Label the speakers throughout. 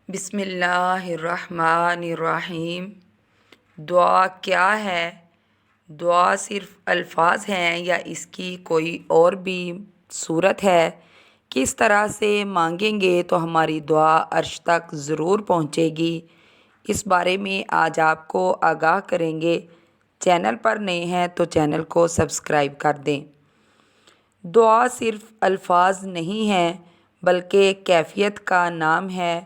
Speaker 1: بسم اللہ الرحمن الرحیم۔ دعا کیا ہے؟ دعا صرف الفاظ ہیں یا اس کی کوئی اور بھی صورت ہے؟ کس طرح سے مانگیں گے تو ہماری دعا عرش تک ضرور پہنچے گی؟ اس بارے میں آج آپ کو آگاہ کریں گے۔ چینل پر نئے ہیں تو چینل کو سبسکرائب کر دیں۔ دعا صرف الفاظ نہیں ہیں بلکہ کیفیت کا نام ہے۔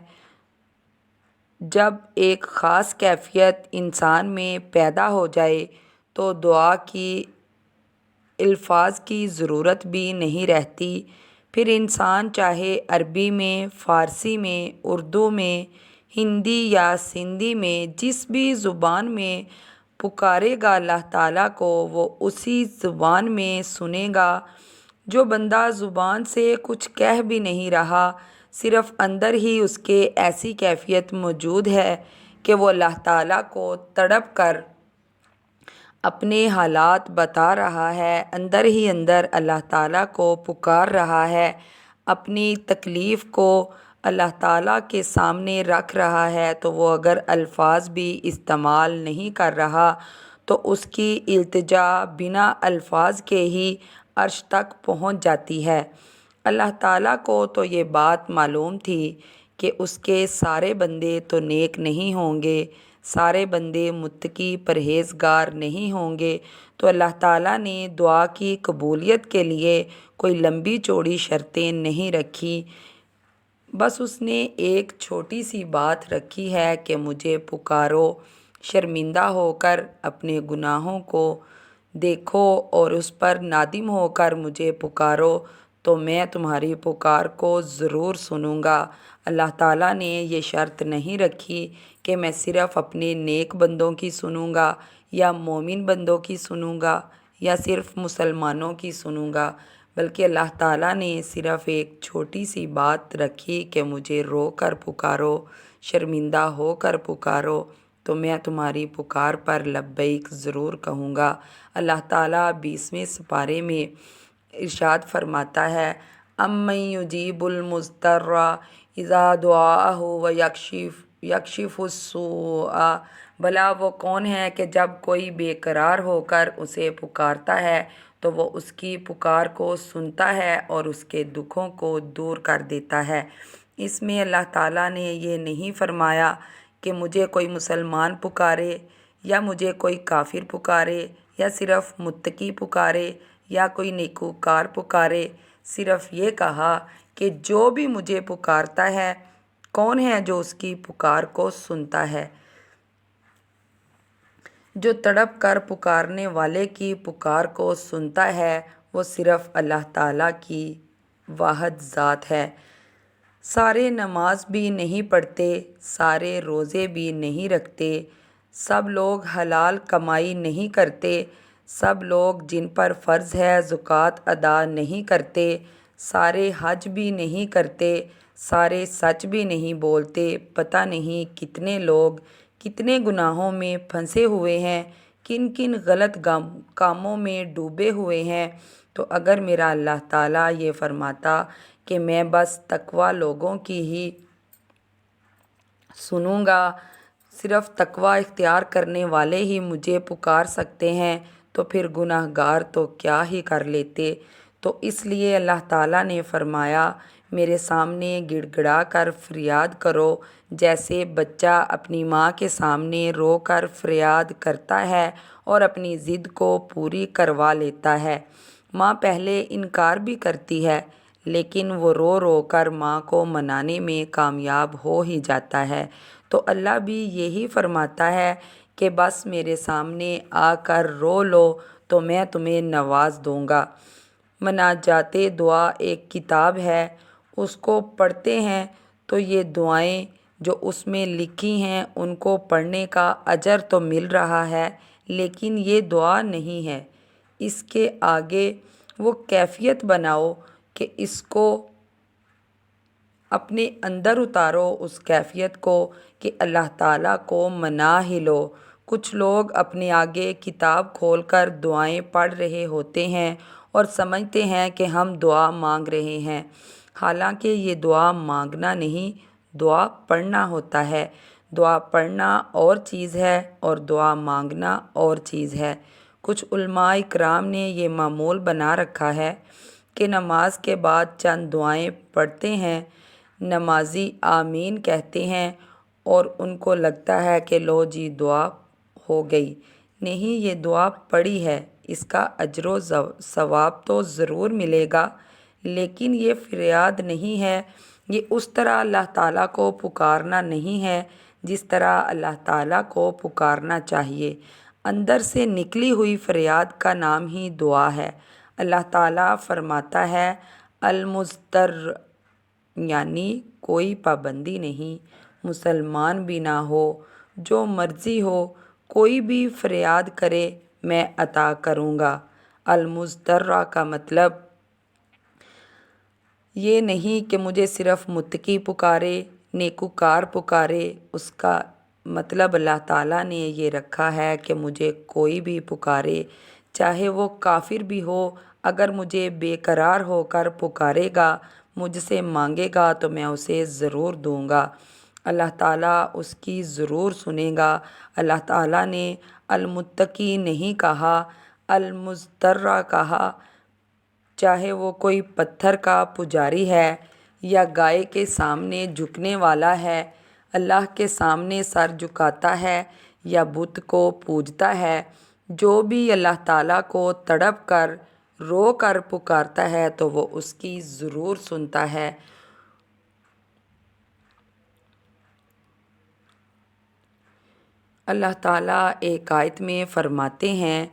Speaker 1: جب ایک خاص کیفیت انسان میں پیدا ہو جائے تو دعا کی الفاظ کی ضرورت بھی نہیں رہتی۔ پھر انسان چاہے عربی میں، فارسی میں، اردو میں، ہندی یا سندھی میں، جس بھی زبان میں پکارے گا اللہ تعالیٰ کو، وہ اسی زبان میں سنے گا۔ جو بندہ زبان سے کچھ کہہ بھی نہیں رہا، صرف اندر ہی اس کے ایسی کیفیت موجود ہے کہ وہ اللہ تعالیٰ کو تڑپ کر اپنے حالات بتا رہا ہے، اندر ہی اندر اللہ تعالیٰ کو پکار رہا ہے، اپنی تکلیف کو اللہ تعالیٰ کے سامنے رکھ رہا ہے، تو وہ اگر الفاظ بھی استعمال نہیں کر رہا تو اس کی التجا بنا الفاظ کے ہی عرش تک پہنچ جاتی ہے۔ اللہ تعالیٰ کو تو یہ بات معلوم تھی کہ اس کے سارے بندے تو نیک نہیں ہوں گے، سارے بندے متقی پرہیزگار نہیں ہوں گے، تو اللہ تعالیٰ نے دعا کی قبولیت کے لیے کوئی لمبی چوڑی شرطیں نہیں رکھی۔ بس اس نے ایک چھوٹی سی بات رکھی ہے کہ مجھے پکارو، شرمندہ ہو کر اپنے گناہوں کو دیکھو اور اس پر نادم ہو کر مجھے پکارو تو میں تمہاری پکار کو ضرور سنوں گا۔ اللہ تعالیٰ نے یہ شرط نہیں رکھی کہ میں صرف اپنے نیک بندوں کی سنوں گا یا مومن بندوں کی سنوں گا یا صرف مسلمانوں کی سنوں گا، بلکہ اللہ تعالیٰ نے صرف ایک چھوٹی سی بات رکھی کہ مجھے رو کر پکارو، شرمندہ ہو کر پکارو تو میں تمہاری پکار پر لبیک ضرور کہوں گا۔ اللہ تعالیٰ 20ویں سپارے میں ارشاد فرماتا ہے، اَمَّن یُجِیبُ الْمُضْطَرَّ اِذَا دَعَاہُ وَیَکْشِفُ السُّوءَ، بھلا وہ کون ہے کہ جب کوئی بے قرار ہو کر اسے پکارتا ہے تو وہ اس کی پکار کو سنتا ہے اور اس کے دکھوں کو دور کر دیتا ہے۔ اس میں اللہ تعالیٰ نے یہ نہیں فرمایا کہ مجھے کوئی مسلمان پکارے یا مجھے کوئی کافر پکارے یا صرف متقی پکارے یا کوئی نیکوکار پکارے، صرف یہ کہا کہ جو بھی مجھے پکارتا ہے، کون ہے جو اس کی پکار کو سنتا ہے؟ جو تڑپ کر پکارنے والے کی پکار کو سنتا ہے وہ صرف اللہ تعالیٰ کی واحد ذات ہے۔ سارے نماز بھی نہیں پڑھتے، سارے روزے بھی نہیں رکھتے، سب لوگ حلال کمائی نہیں کرتے، سب لوگ جن پر فرض ہے زکوٰۃ ادا نہیں کرتے، سارے حج بھی نہیں کرتے، سارے سچ بھی نہیں بولتے، پتہ نہیں کتنے لوگ کتنے گناہوں میں پھنسے ہوئے ہیں، کن کن غلط کاموں میں ڈوبے ہوئے ہیں۔ تو اگر میرا اللہ تعالیٰ یہ فرماتا کہ میں بس تقویٰ لوگوں کی ہی سنوں گا، صرف تقویٰ اختیار کرنے والے ہی مجھے پکار سکتے ہیں، تو پھر گناہ گار تو کیا ہی کر لیتے۔ تو اس لیے اللہ تعالیٰ نے فرمایا، میرے سامنے گڑ گڑا کر فریاد کرو، جیسے بچہ اپنی ماں کے سامنے رو کر فریاد کرتا ہے اور اپنی ضد کو پوری کروا لیتا ہے۔ ماں پہلے انکار بھی کرتی ہے لیکن وہ رو رو کر ماں کو منانے میں کامیاب ہو ہی جاتا ہے۔ تو اللہ بھی یہی فرماتا ہے کہ بس میرے سامنے آ کر رو لو تو میں تمہیں نواز دوں گا۔ مناجات دعا ایک کتاب ہے، اس کو پڑھتے ہیں تو یہ دعائیں جو اس میں لکھی ہیں ان کو پڑھنے کا اجر تو مل رہا ہے، لیکن یہ دعا نہیں ہے۔ اس کے آگے وہ کیفیت بناؤ کہ اس کو اپنے اندر اتارو، اس کیفیت کو کہ اللہ تعالیٰ کو منا ہی لو۔ کچھ لوگ اپنے آگے کتاب کھول کر دعائیں پڑھ رہے ہوتے ہیں اور سمجھتے ہیں کہ ہم دعا مانگ رہے ہیں، حالانکہ یہ دعا مانگنا نہیں، دعا پڑھنا ہوتا ہے۔ دعا پڑھنا اور چیز ہے اور دعا مانگنا اور چیز ہے۔ کچھ علماء اکرام نے یہ معمول بنا رکھا ہے کہ نماز کے بعد چند دعائیں پڑھتے ہیں، نمازی آمین کہتے ہیں اور ان کو لگتا ہے کہ لو جی دعا ہو گئی۔ نہیں، یہ دعا پڑھی ہے، اس کا اجر و ثواب تو ضرور ملے گا، لیکن یہ فریاد نہیں ہے۔ یہ اس طرح اللہ تعالیٰ کو پکارنا نہیں ہے جس طرح اللہ تعالیٰ کو پکارنا چاہیے۔ اندر سے نکلی ہوئی فریاد کا نام ہی دعا ہے۔ اللہ تعالیٰ فرماتا ہے المضطر، یعنی کوئی پابندی نہیں، مسلمان بھی نہ ہو، جو مرضی ہو کوئی بھی فریاد کرے میں عطا کروں گا۔ المضطر کا مطلب یہ نہیں کہ مجھے صرف متقی پکارے، نیکوکار پکارے۔ اس کا مطلب اللہ تعالیٰ نے یہ رکھا ہے کہ مجھے کوئی بھی پکارے، چاہے وہ کافر بھی ہو، اگر مجھے بے قرار ہو کر پکارے گا، مجھ سے مانگے گا تو میں اسے ضرور دوں گا۔ اللہ تعالیٰ اس کی ضرور سنے گا۔ اللہ تعالیٰ نے المتقی نہیں کہا، المضطر کہا۔ چاہے وہ کوئی پتھر کا پجاری ہے یا گائے کے سامنے جھکنے والا ہے، اللہ کے سامنے سر جھکاتا ہے یا بت کو پوجتا ہے، جو بھی اللہ تعالیٰ کو تڑپ کر رو کر پکارتا ہے تو وہ اس کی ضرور سنتا ہے۔ اللہ تعالیٰ ایک آیت میں فرماتے ہیں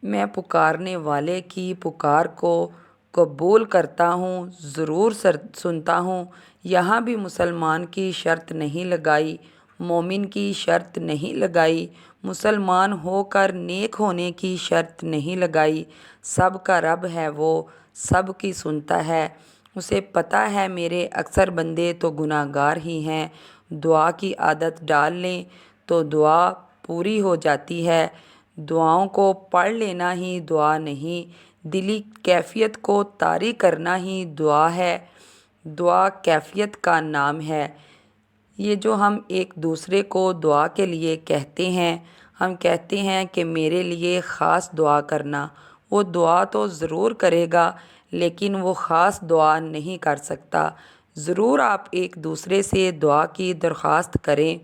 Speaker 1: میں پکارنے والے کی پکار کو قبول کرتا ہوں، ضرور سنتا ہوں۔ یہاں بھی مسلمان کی شرط نہیں لگائی، مومن کی شرط نہیں لگائی، مسلمان ہو کر نیک ہونے کی شرط نہیں لگائی۔ سب کا رب ہے، وہ سب کی سنتا ہے۔ اسے پتہ ہے میرے اکثر بندے تو گناہ گار ہی ہیں۔ دعا کی عادت ڈال لیں تو دعا پوری ہو جاتی ہے۔ دعاؤں کو پڑھ لینا ہی دعا نہیں، دلی کیفیت کو طاری کرنا ہی دعا ہے۔ دعا کیفیت کا نام ہے۔ یہ جو ہم ایک دوسرے کو دعا کے لیے کہتے ہیں، ہم کہتے ہیں کہ میرے لیے خاص دعا کرنا۔ وہ دعا تو ضرور کرے گا لیکن وہ خاص دعا نہیں کر سکتا۔ ضرور آپ ایک دوسرے سے دعا کی درخواست کریں۔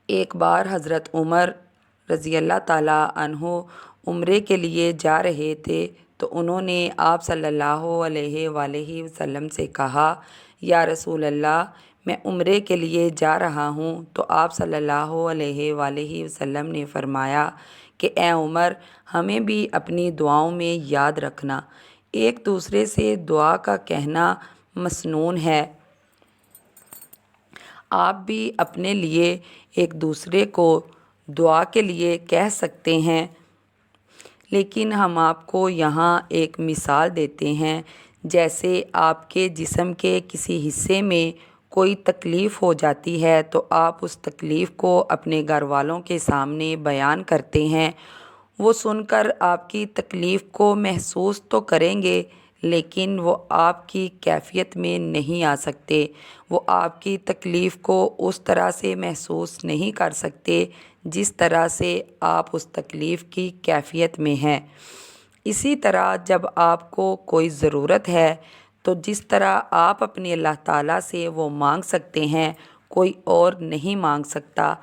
Speaker 1: ایک بار حضرت عمر رضی اللہ تعالیٰ عنہ عمرے کے لیے جا رہے تھے تو انہوں نے آپ صلی اللہ علیہ وآلہ وسلم سے کہا، یا رسول اللہ، میں عمرے کے لیے جا رہا ہوں۔ تو آپ صلی اللہ علیہ وآلہ وسلم نے فرمایا کہ اے عمر، ہمیں بھی اپنی دعاؤں میں یاد رکھنا۔ ایک دوسرے سے دعا کا کہنا مسنون ہے۔ آپ بھی اپنے لیے ایک دوسرے کو دعا کے لیے کہہ سکتے ہیں، لیکن ہم آپ کو یہاں ایک مثال دیتے ہیں۔ جیسے آپ کے جسم کے کسی حصے میں کوئی تکلیف ہو جاتی ہے تو آپ اس تکلیف کو اپنے گھر والوں کے سامنے بیان کرتے ہیں۔ وہ سن کر آپ کی تکلیف کو محسوس تو کریں گے لیکن وہ آپ کی کیفیت میں نہیں آ سکتے، وہ آپ کی تکلیف کو اس طرح سے محسوس نہیں کر سکتے جس طرح سے آپ اس تکلیف کی کیفیت میں ہیں۔ اسی طرح جب آپ کو کوئی ضرورت ہے تو جس طرح آپ اپنے اللہ تعالیٰ سے وہ مانگ سکتے ہیں کوئی اور نہیں مانگ سکتا۔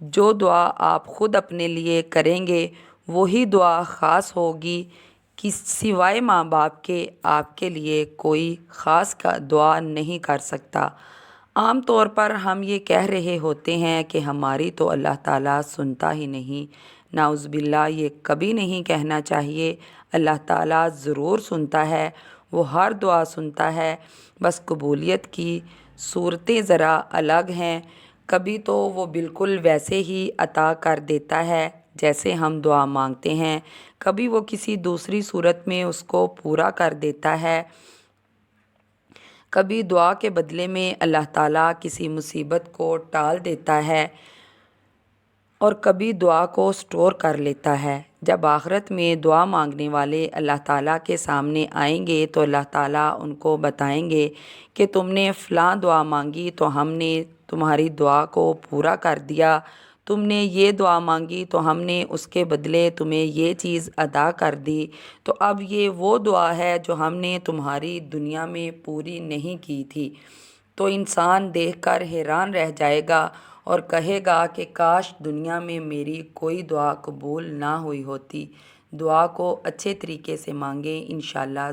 Speaker 1: جو دعا آپ خود اپنے لیے کریں گے وہی دعا خاص ہوگی، سوائے ماں باپ کے آپ کے لیے کوئی خاص دعا نہیں کر سکتا۔ عام طور پر ہم یہ کہہ رہے ہوتے ہیں کہ ہماری تو اللہ تعالیٰ سنتا ہی نہیں۔ نعوذ باللہ، یہ کبھی نہیں کہنا چاہیے۔ اللہ تعالیٰ ضرور سنتا ہے، وہ ہر دعا سنتا ہے، بس قبولیت کی صورتیں ذرا الگ ہیں۔ کبھی تو وہ بالکل ویسے ہی عطا کر دیتا ہے جیسے ہم دعا مانگتے ہیں، کبھی وہ کسی دوسری صورت میں اس کو پورا کر دیتا ہے۔ کبھی دعا کے بدلے میں اللہ تعالیٰ کسی مصیبت کو ٹال دیتا ہے۔ اور کبھی دعا کو سٹور کر لیتا ہے۔ جب آخرت میں دعا مانگنے والے اللہ تعالیٰ کے سامنے آئیں گے تو اللہ تعالیٰ ان کو بتائیں گے کہ تم نے فلاں دعا مانگی تو ہم نے تمہاری دعا کو پورا کر دیا، تم نے یہ دعا مانگی تو ہم نے اس کے بدلے تمہیں یہ چیز عطا کر دی، تو اب یہ وہ دعا ہے جو ہم نے تمہاری دنیا میں پوری نہیں کی تھی۔ تو انسان دیکھ کر حیران رہ جائے گا اور کہے گا کہ کاش دنیا میں میری کوئی دعا قبول نہ ہوئی ہوتی۔ دعا کو اچھے طریقے سے مانگیں، انشاءاللہ